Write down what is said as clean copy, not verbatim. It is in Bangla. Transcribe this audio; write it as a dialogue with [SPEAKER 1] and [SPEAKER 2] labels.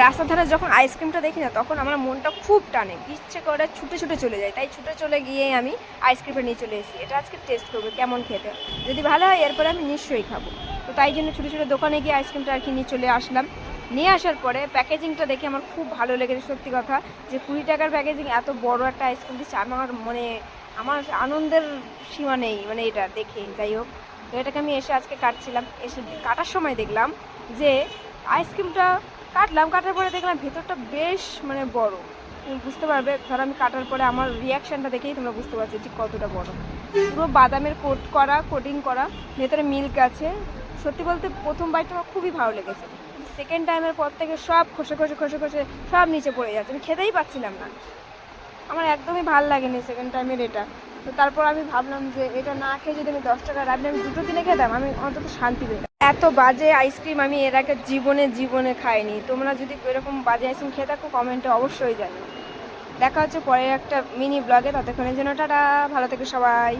[SPEAKER 1] রাস্তার ধারে যখন আইসক্রিমটা দেখি না, তখন আমার মনটা খুব টানে, ইচ্ছে করে ছুটে ছুটে চলে যায়। তাই ছুটে চলে গিয়ে আমি আইসক্রিমটা নিয়ে চলে এসেছি। এটা আজকে টেস্ট করবো কেমন খেতে, যদি ভালো হয় এরপরে আমি নিশ্চয়ই খাবো। তো তাই জন্য ছুটে ছুটে দোকানে গিয়ে আইসক্রিমটা আর কি নিয়ে চলে আসলাম। নিয়ে আসার পরে প্যাকেজিংটা দেখে আমার খুব ভালো লেগেছে, সত্যি কথা, যে 20 টাকার প্যাকেজিং এত বড় একটা আইসক্রিম দিচ্ছে। আমার আনন্দের সীমা নেই মানে এটা দেখে। যাই হোক, তো এটাকে আমি এসে আজকে কাটছিলাম। এসে কাটার সময় দেখলাম যে আইসক্রিমটা কাটার পরে দেখলাম ভেতরটা বেশ মানে বড়। তুমি বুঝতে পারবে, ধরো আমি কাটার পরে আমার রিয়াকশানটা দেখেই তোমরা বুঝতে পারছো ঠিক কতটা বড়। পুরো বাদামের কোটিং করা, ভেতরে মিল্ক আছে। সত্যি বলতে প্রথম বাইটটা আমার খুবই ভালো লেগেছে, সেকেন্ড টাইমের পর থেকে সব খসে খসে খসে খসে সব নিচে পড়ে যাচ্ছে, আমি খেতেই পাচ্ছিলাম না। আমার একদমই ভালো লাগেনি সেকেন্ড টাইমের এটা। তো তারপর আমি ভাবলাম যে এটা না খেয়ে যদি আমি 10 টাকা রাখলে আমি 2টো কিনে খেতাম, আমি অন্তত শান্তি পেতাম। এত বাজে আইসক্রিম আমি এর আগে জীবনে খাইনি। তোমরা যদি এরকম বাজে আইসক্রিম খেয়ে থাকো কমেন্টে অবশ্যই জানিও। দেখা হচ্ছে পরের একটা মিনি ব্লগে, ততক্ষণের জন্য টাটা, ভালো থেকো সবাই।